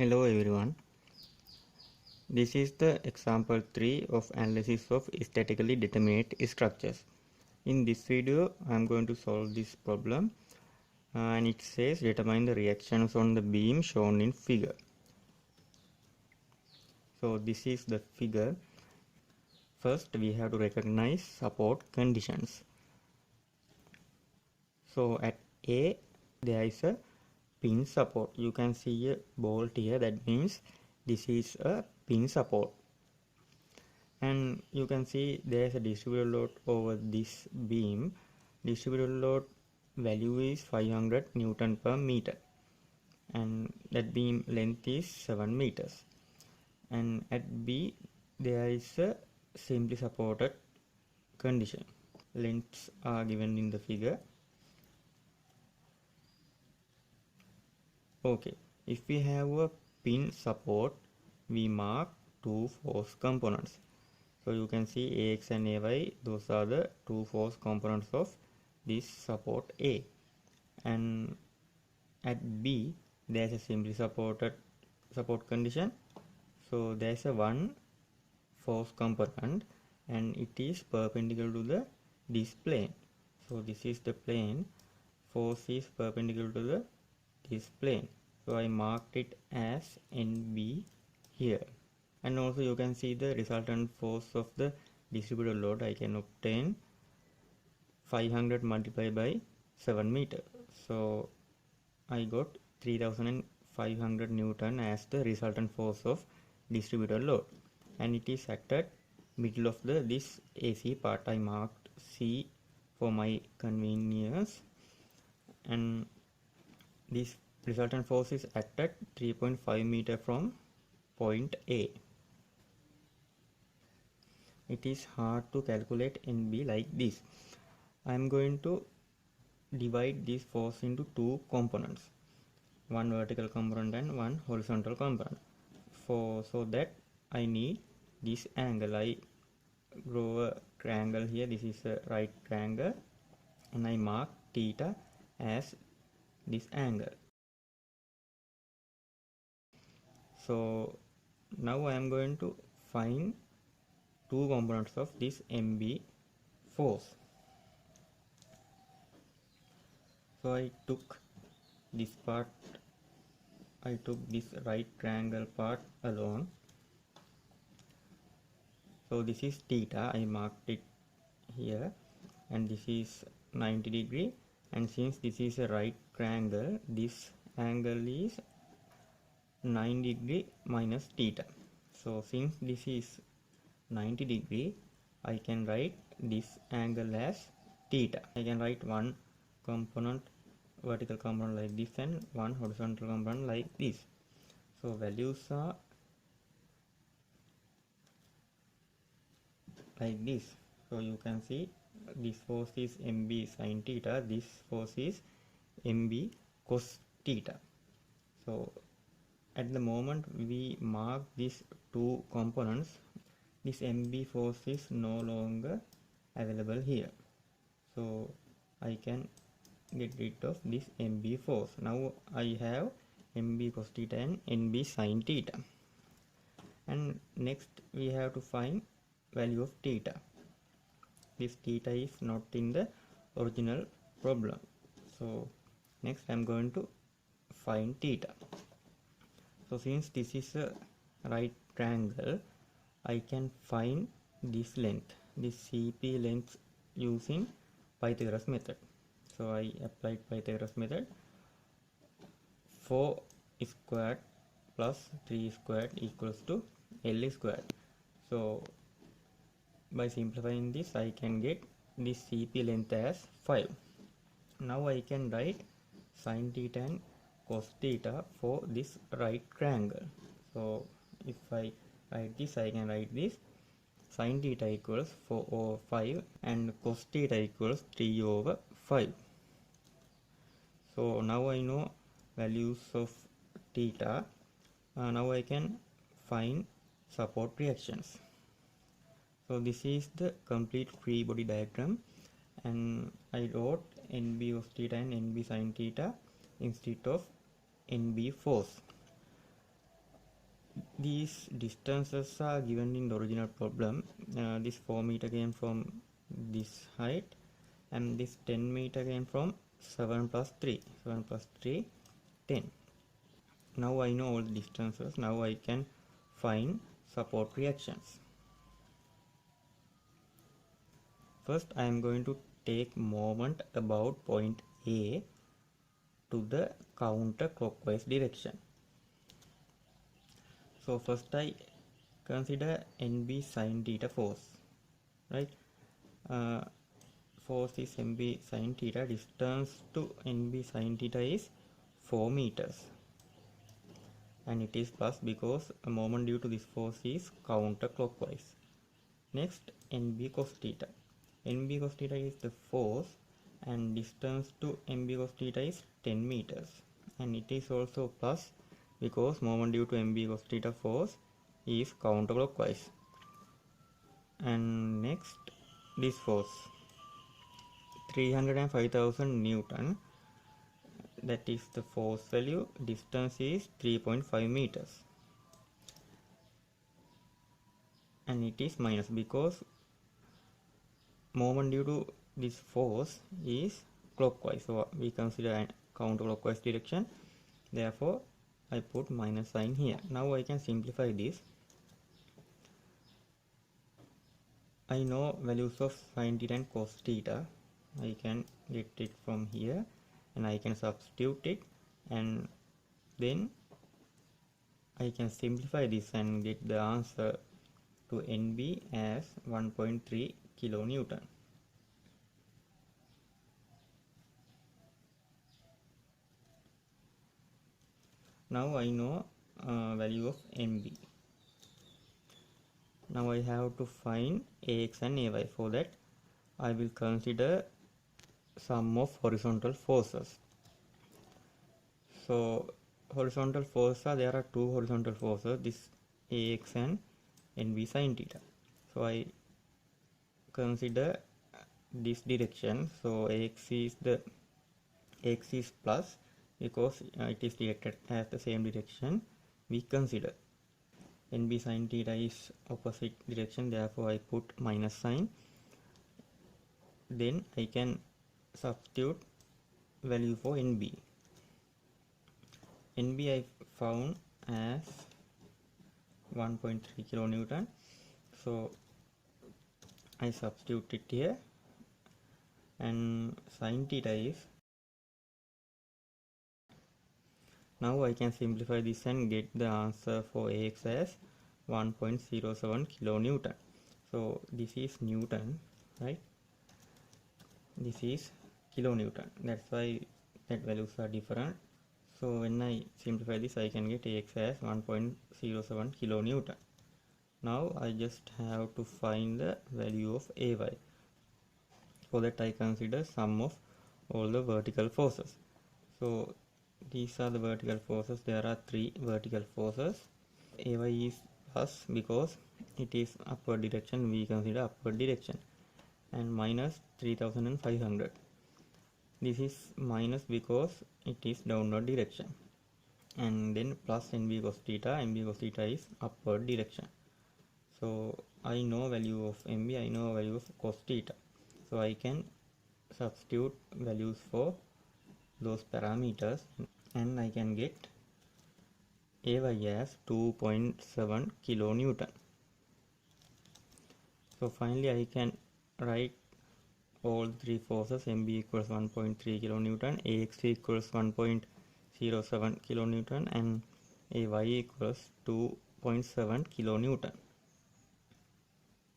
Hello everyone. This is the example 3 of analysis of statically determinate structures. In this video I am going to solve this problem and it says determine the reactions on the beam shown in figure. So this is the figure. First we have to recognize support conditions. So at A there is a pin support. You can see a bolt here, that means this is a pin support. And you can see there is a distributed load over this beam. Distributed load value is 500 Newton per meter and that beam length is 7 meters. And at B there is a simply supported condition. Lengths are given in the figure. Okay, if we have a pin support, we mark two force components. So you can see AX and AY, those are the two force components of this support A. And at B there is a simply supported support condition. So there is a one force component and it is perpendicular to this plane. So this is the plane, force is perpendicular to this plane. So I marked it as NB here. And also you can see the resultant force of the distributed load. I can obtain 500 multiplied by 7 meter. So I got 3500 Newton as the resultant force of distributed load, and it is at middle of this AC part. I marked C for my convenience, and this resultant force is at 3.5 meter from point A. It is hard to calculate NB like this. I am going to divide this force into two components, one vertical component and one horizontal component. So that I need this angle. I draw a triangle here. This is a right triangle and I mark theta as this angle. So now I am going to find two components of this MB force. So I took this part, I took this right triangle part alone. So this is theta, I marked it here, and this is 90 degree, and since this is a right triangle, this angle is 9 degree minus theta. So since this is 90 degree, I can write this angle as theta. I can write one component, vertical component like this, and one horizontal component like this. So values are like this. So you can see this force is MB sin theta, this force is MB cos theta. So at the moment we mark these two components, this MB force is no longer available here. So I can get rid of this MB force. Now I have MB cos theta and NB sin theta. And next we have to find value of theta. This theta is not in the original problem. So next I am going to find theta. So since this is a right triangle, I can find this length, this CP length, using Pythagoras method. So I applied Pythagoras method. 4 squared plus 3 squared equals to L squared. So by simplifying this, I can get this CP length as 5. Now I can write sin theta and cos theta for this right triangle. So if I write this, I can write this: sin theta equals 4 over 5 and cos theta equals 3 over 5. So now I know values of theta. Now I can find support reactions. So this is the complete free body diagram, and I wrote NB cos theta and NB sin theta instead of NB force. these distances are given in the original problem. This 4 meter came from this height, and this 10 meter came from 7 plus 3. 7 plus 3, 10. Now I know all the distances. Now I can find support reactions. First I am going to take moment about point A to the counterclockwise direction. So first I consider NB sin theta force, right? Uh, Force is NB sin theta. Distance to NB sin theta is 4 meters, and it is plus because a moment due to this force is counterclockwise. Next, NB cos theta. NB cos theta is the force, and distance to NB cos theta is 10 meters, and it is also plus because moment due to NB cos theta force is counterclockwise. And next, this force 305,000 Newton, that is the force value. Distance is 3.5 meters, and it is minus because moment due to this force is clockwise, so we consider a counterclockwise direction, therefore I put minus sign here. Now I can simplify this. I know values of sin theta and cos theta. I can get it from here, and I can substitute it, and then I can simplify this and get the answer to NB as 1.3 kilonewton. Now I know value of NB. Now I have to find AX and AY. For that I will consider sum of horizontal forces. So horizontal forces there are two horizontal forces, this AX and NB sin theta. So I consider this direction. So AX is plus because it is directed as the same direction we consider. NB sin theta is opposite direction, therefore I put minus sign. Then I can substitute value for NB. NB I found as 1.3 kilonewton, so I substitute it here, and sin theta is, now I can simplify this and get the answer for AX as 1.07 kilonewton. So this is Newton, right? This is kilonewton, that's why that values are different. So when I simplify this, I can get AX as 1.07 kilonewton. Now I just have to find the value of AY. For that I consider sum of all the vertical forces. So these are the vertical forces. There are three vertical forces. AY is plus because it is upward direction, we consider upward direction, and minus 3500. This is minus because it is downward direction, and then plus NB cos theta. NB cos theta is upward direction. So I know value of NB, I know value of cos theta, so I can substitute values for those parameters, and I can get AY as 2.7 kilonewton. So finally I can write all three forces. MB equals 1.3 kilonewton, AX equals 1.07 kilonewton, and AY equals 2.7 kilonewton.